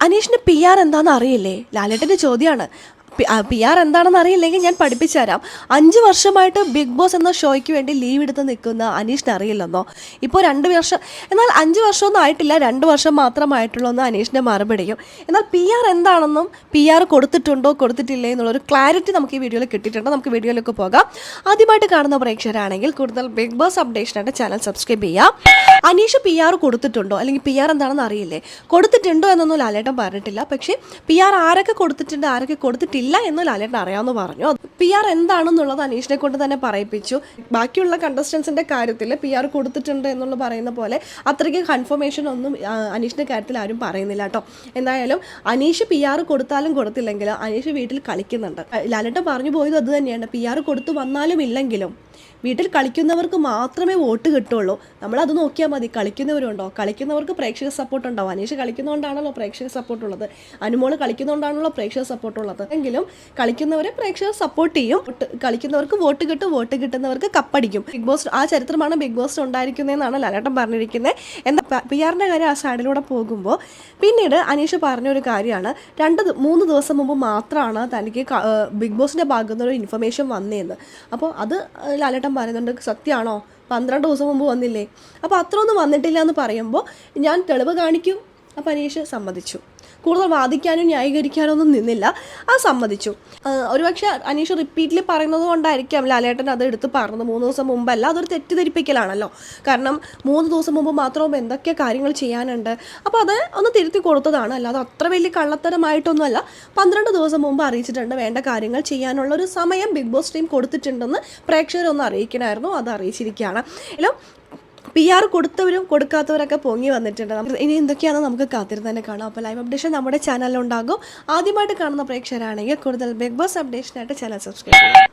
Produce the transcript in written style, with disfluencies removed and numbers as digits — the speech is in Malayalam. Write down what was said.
അനീഷിന് PR എന്താണെന്ന് അറിയില്ലേ? ലാലേട്ടൻ്റെ ചോദ്യമാണ്. PR എന്താണെന്ന് അറിയില്ലെങ്കിൽ ഞാൻ പഠിപ്പിച്ചു തരാം. 5 വർഷമായിട്ട് ബിഗ് ബോസ് എന്ന ഷോയ്ക്ക് വേണ്ടി ലീവ് എടുത്ത് നിൽക്കുന്ന അനീഷിന് അറിയില്ലെന്നോ? ഇപ്പോൾ 2 വർഷം, എന്നാൽ 5 വർഷമൊന്നും ആയിട്ടില്ല, 2 വർഷം മാത്രമായിട്ടുള്ളൂ എന്ന് അനീഷിൻ്റെ മറുപടിയും. എന്നാൽ PR എന്താണെന്നും PR കൊടുത്തിട്ടുണ്ടോ കൊടുത്തിട്ടില്ലേ എന്നുള്ളൊരു ക്ലാരിറ്റി നമുക്ക് ഈ വീഡിയോയിൽ കിട്ടിയിട്ടുണ്ട്. നമുക്ക് വീഡിയോയിലേക്ക് പോകാം. ആദ്യമായിട്ട് കാണുന്ന പ്രേക്ഷകരാണെങ്കിൽ കൂടുതൽ ബിഗ് ബോസ് അപ്ഡേഷനായിട്ട് ചാനൽ സബ്സ്ക്രൈബ് ചെയ്യുക. അനീഷ് PR കൊടുത്തിട്ടുണ്ടോ, അല്ലെങ്കിൽ PR എന്താണെന്ന് അറിയില്ലേ? കൊടുത്തിട്ടുണ്ടോ എന്നൊന്നും ലാലേട്ടൻ പറഞ്ഞിട്ടില്ല. പക്ഷേ PR ആരൊക്കെ കൊടുത്തിട്ടുണ്ട് ആരൊക്കെ കൊടുത്തിട്ടില്ല എന്ന് ലാലേട്ടൻ അറിയാമെന്ന് പറഞ്ഞു. PR എന്താണെന്നുള്ളത് അനീഷിനെ കൊണ്ട് തന്നെ പറയിപ്പിച്ചു. ബാക്കിയുള്ള കണ്ടസ്റ്റൻസിൻ്റെ കാര്യത്തിൽ PR കൊടുത്തിട്ടുണ്ട് എന്നുള്ള പറയുന്ന പോലെ അത്രയ്ക്ക് കൺഫർമേഷൻ ഒന്നും അനീഷിൻ്റെ കാര്യത്തിൽ ആരും പറയുന്നില്ല കേട്ടോ. എന്തായാലും അനീഷ് PR കൊടുത്താലും കൊടുത്തില്ലെങ്കിലും അനീഷ് വീട്ടിൽ കളിക്കുന്നുണ്ട്. ലാലേട്ടൻ പറഞ്ഞു പോയത് അത് തന്നെയാണ്. PR കൊടുത്തു വന്നാലും ഇല്ലെങ്കിലും വീട്ടിൽ കളിക്കുന്നവർക്ക് മാത്രമേ വോട്ട് കിട്ടുള്ളൂ. നമ്മളത് നോക്കിയാൽ മതി. കളിക്കുന്നവരുണ്ടോ? കളിക്കുന്നവർക്ക് പ്രേക്ഷക സപ്പോർട്ട് ഉണ്ടാവും. അനീഷ് കളിക്കുന്നതുകൊണ്ടാണല്ലോ പ്രേക്ഷക സപ്പോർട്ട് ഉള്ളത്. അനുമോള് കളിക്കുന്നതുകൊണ്ടാണല്ലോ പ്രേക്ഷക സപ്പോർട്ട് ഉള്ളത്. എങ്കിലും കളിക്കുന്നവരെ പ്രേക്ഷകർ സപ്പോർട്ട് ചെയ്യും. കളിക്കുന്നവർക്ക് വോട്ട് കിട്ടും, വോട്ട് കിട്ടുന്നവർക്ക് കപ്പടിക്കും. ബിഗ് ബോസ് ആ ചരിത്രമാണ് ബിഗ് ബോസ് ഉണ്ടായിരിക്കുന്നതെന്നാണ് ലാലേട്ടൻ പറഞ്ഞിരിക്കുന്നത്. എന്താ PRൻ്റെ കാര്യം ആ സൈഡിലൂടെ പോകുമ്പോൾ പിന്നീട് അനീഷ് പറഞ്ഞൊരു കാര്യമാണ്, 2-3 ദിവസം മുമ്പ് മാത്രമാണ് തനിക്ക് ബിഗ് ബോസിൻ്റെ ഭാഗത്തു നിന്നൊരു ഇൻഫർമേഷൻ വന്നതെന്ന്. അപ്പോൾ അത് ലാലേട്ടൻ പറയുന്നുണ്ട്, സത്യമാണോ? 12 ദിവസം മുമ്പ് വന്നില്ലേ? അപ്പോൾ അത്രയൊന്നും വന്നിട്ടില്ല എന്ന് പറയുമ്പോൾ ഞാൻ തെളിവ് കാണിക്കും. അപ്പോൾ അനീഷ് സമ്മതിച്ചു. കൂടുതൽ വാദിക്കാനും ന്യായീകരിക്കാനോ ഒന്നും നിന്നില്ല, അത് സമ്മതിച്ചു. ഒരുപക്ഷെ അനീഷ് റിപ്പീറ്റ്ലി പറയുന്നത് കൊണ്ടായിരിക്കാം ലാലേട്ടൻ അത് എടുത്ത് പറഞ്ഞത്. 3 ദിവസം മുമ്പല്ല, അതൊരു തെറ്റിദ്ധരിപ്പിക്കലാണല്ലോ. കാരണം 3 ദിവസം മുമ്പ് മാത്രം എന്തൊക്കെ കാര്യങ്ങൾ ചെയ്യാനുണ്ട്. അപ്പോൾ അത് ഒന്ന് തിരുത്തി കൊടുത്തതാണ്, അല്ലാതെ അത്ര വലിയ കള്ളത്തരമായിട്ടൊന്നുമല്ല. 12 ദിവസം മുമ്പ് അറിയിച്ചിട്ടുണ്ട്, വേണ്ട കാര്യങ്ങൾ ചെയ്യാനുള്ളൊരു സമയം ബിഗ് ബോസ് ടീം കൊടുത്തിട്ടുണ്ടെന്ന് പ്രേക്ഷകരൊന്ന് അറിയിക്കണമായിരുന്നു. അത് അറിയിച്ചിരിക്കുകയാണ്. എല്ലാം PR കൊടുത്തവരും കൊടുക്കാത്തവരൊക്കെ പൊങ്ങി വന്നിട്ടുണ്ട്. ഇനി എന്തൊക്കെയാണെന്ന് നമുക്ക് കാത്തിരുന്ന് തന്നെ കാണാം. അപ്പോൾ ലൈവ് അപ്ഡേഷൻ നമ്മുടെ ചാനലിലുണ്ടാകും. ആദ്യമായിട്ട് കാണുന്ന പ്രേക്ഷകരാണെങ്കിൽ കൂടുതൽ ബിഗ് ബോസ് അപ്ഡേഷനായിട്ട് ചാനൽ സബ്സ്ക്രൈബ് ചെയ്യുക.